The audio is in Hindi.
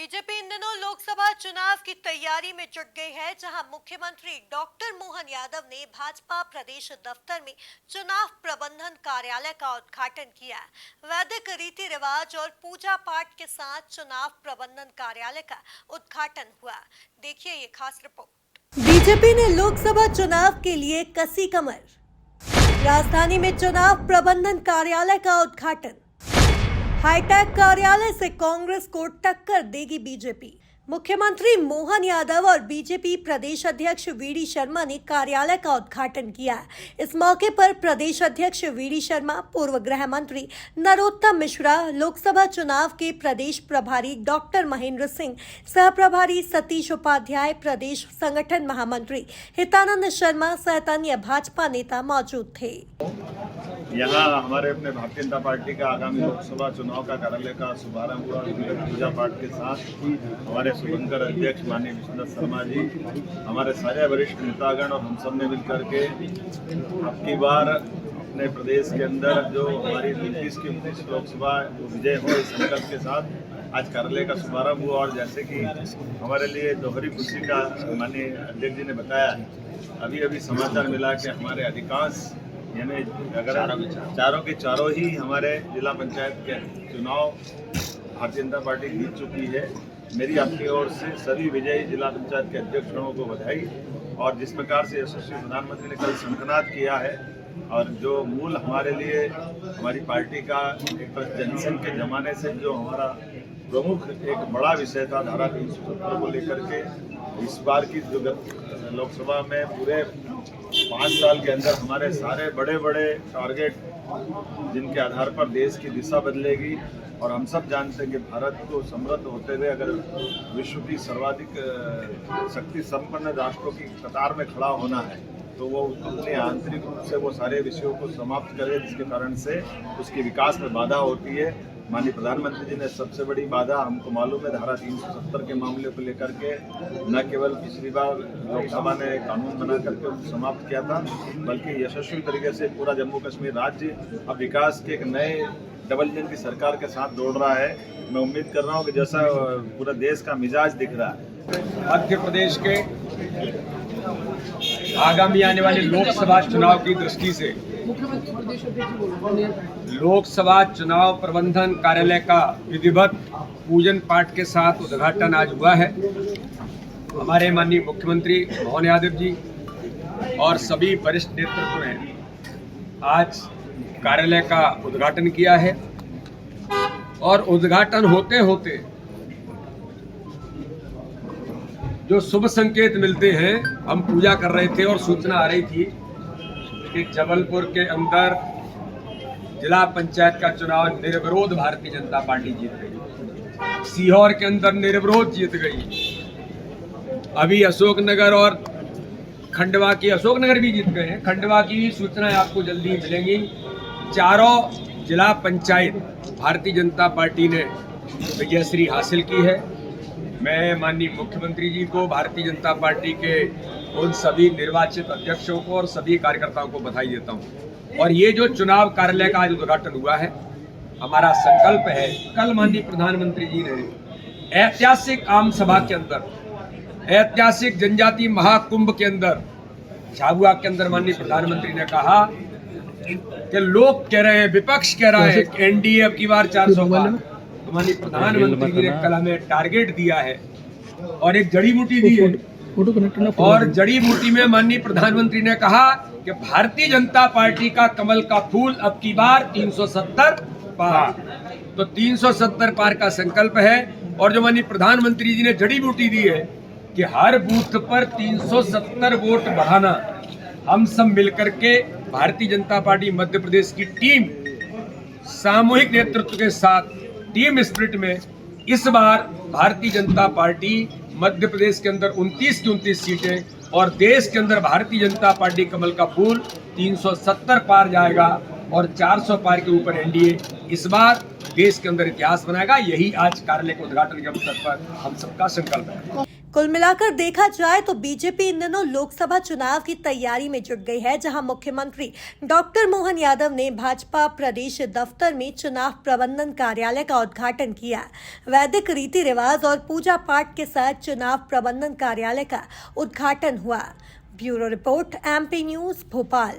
बीजेपी इन दिनों लोकसभा चुनाव की तैयारी में जुट गई है, जहां मुख्यमंत्री डॉक्टर मोहन यादव ने भाजपा प्रदेश दफ्तर में चुनाव प्रबंधन कार्यालय का उद्घाटन किया। वैदिक रीति रिवाज और पूजा पाठ के साथ चुनाव प्रबंधन कार्यालय का उद्घाटन हुआ। देखिए ये खास रिपोर्ट। बीजेपी ने लोकसभा चुनाव के लिए कसी कमर। राजधानी में चुनाव प्रबंधन कार्यालय का उद्घाटन। हाईटेक कार्यालय से कांग्रेस को टक्कर देगी बीजेपी। मुख्यमंत्री मोहन यादव और बीजेपी प्रदेश अध्यक्ष वीडी शर्मा ने कार्यालय का उद्घाटन किया। इस मौके पर प्रदेश अध्यक्ष वीडी शर्मा, पूर्व गृह मंत्री नरोत्तम मिश्रा, लोकसभा चुनाव के प्रदेश प्रभारी डॉक्टर महेंद्र सिंह, सह प्रभारी सतीश उपाध्याय, प्रदेश संगठन महामंत्री हितानंद शर्मा सहित अन्य भाजपा नेता मौजूद थे। यहाँ हमारे अपने भारतीय जनता पार्टी का आगामी लोकसभा चुनाव का कार्यालय का शुभारंभ हुआ। पूजा पाठ के साथ हमारे शुभंकर अध्यक्ष माननीय विष्णुदत्त शर्मा जी, हमारे सारे वरिष्ठ नेतागण और हम सब ने मिलकर के अब की बार अपने प्रदेश के अंदर जो हमारी 29 लोकसभा विजय हो, इस संकल्प के साथ आज कार्यालय का शुभारंभ हुआ। और जैसे कि हमारे लिए दोहरी खुशी का माननीय अध्यक्ष जी ने बताया, अभी समाचार मिला कि हमारे अधिकांश यानी अगर चारों के चारों ही हमारे जिला पंचायत के चुनाव भारतीय जनता पार्टी जीत चुकी है। मेरी आपकी ओर से सभी विजयी जिला पंचायत के अध्यक्षों को बधाई। और जिस प्रकार से यशस्वी प्रधानमंत्री ने कल शंखनाद किया है, और जो मूल हमारे लिए हमारी पार्टी का एक जनसंघ के जमाने से जो हमारा प्रमुख एक बड़ा विषय था धारा 370 को लेकर के, इस बार की जो लोकसभा में पूरे 5 साल के अंदर हमारे सारे बड़े बड़े टारगेट जिनके आधार पर देश की दिशा बदलेगी। और हम सब जानते हैं कि भारत को समृद्ध होते हुए अगर विश्व की सर्वाधिक शक्ति संपन्न राष्ट्रों की कतार में खड़ा होना है, तो वो अपने आंतरिक रूप से वो सारे विषयों को समाप्त करे, जिसके कारण से उसके विकास में बाधा होती है। माननीय प्रधानमंत्री जी ने सबसे बड़ी बाधा, हमको मालूम है, धारा 370 के मामले को लेकर के न केवल पिछली बार लोकसभा ने कानून बना करके उसको समाप्त किया था, बल्कि यशस्वी तरीके से पूरा जम्मू कश्मीर राज्य अब विकास के एक नए डबल इंजन की सरकार के साथ दौड़ रहा है। मैं उम्मीद कर रहा हूँ कि जैसा पूरा देश का मिजाज दिख रहा है, मध्य प्रदेश के आगामी आने वाले लोकसभा चुनाव की दृष्टि से लोकसभा चुनाव प्रबंधन कार्यालय का विधिवत पूजन पाठ के साथ उद्घाटन आज हुआ है। हमारे माननीय मुख्यमंत्री मोहन यादव जी और सभी वरिष्ठ नेतृत्व ने आज कार्यालय का उद्घाटन किया है। और उद्घाटन होते होते जो शुभ संकेत मिलते हैं, हम पूजा कर रहे थे और सूचना आ रही थी कि जबलपुर के अंदर जिला पंचायत का चुनाव निर्विरोध भारतीय जनता पार्टी जीत गई, सीहोर के अंदर निर्विरोध जीत गई, अभी अशोकनगर और खंडवा की, अशोकनगर भी जीत गए हैं, खंडवा की सूचनाएं आपको जल्दी मिलेंगी। चारों जिला पंचायत भारतीय जनता पार्टी ने विजयश्री हासिल की है। मैं माननीय मुख्यमंत्री जी को, भारतीय जनता पार्टी के उन सभी निर्वाचित अध्यक्षों को और सभी कार्यकर्ताओं को बधाई देता हूं। और ये जो चुनाव कार्यालय का आज उद्घाटन हुआ है, हमारा संकल्प है, कल माननीय प्रधानमंत्री जी ने ऐतिहासिक आम सभा के अंदर, ऐतिहासिक जनजातीय महाकुंभ के अंदर, झाबुआ के अंदर माननीय प्रधानमंत्री ने कहा कि लोग कह रहे हैं, विपक्ष कह रहा है कि एनडीए अब की बार 400 पार। तो माननीय प्रधानमंत्री जी ने कल हमें टारगेट दिया है और एक जड़ी बूटी दी है, और जड़ी बूटी में माननीय प्रधानमंत्री ने कहा कि भारतीय जनता पार्टी का कमल का फूल अब की बार 370 पार। तो 370 पार का संकल्प है। और जो माननीय प्रधानमंत्री जी ने जड़ी बूटी दी है कि हर बूथ पर 370 वोट बढ़ाना, हम सब मिलकर के भारतीय जनता पार्टी मध्य प्रदेश की टीम सामूहिक नेतृत्व के साथ टीम स्पिरिट में इस बार भारतीय जनता पार्टी मध्य प्रदेश के अंदर 29 की 29 सीटें और देश के अंदर भारतीय जनता पार्टी कमल का फूल 370 पार जाएगा और 400 पार के ऊपर एनडीए इस बार देश के अंदर इतिहास बनाएगा। यही आज कार्यालय के उद्घाटन के अवसर पर हम सबका संकल्प है। कुल मिलाकर देखा जाए तो बीजेपी इन दिनों लोकसभा चुनाव की तैयारी में जुट गई है, जहां मुख्यमंत्री डॉक्टर मोहन यादव ने भाजपा प्रदेश दफ्तर में चुनाव प्रबंधन कार्यालय का उद्घाटन किया। वैदिक रीति रिवाज और पूजा पाठ के साथ चुनाव प्रबंधन कार्यालय का उद्घाटन हुआ। Bureau report, MP news, Bhopal.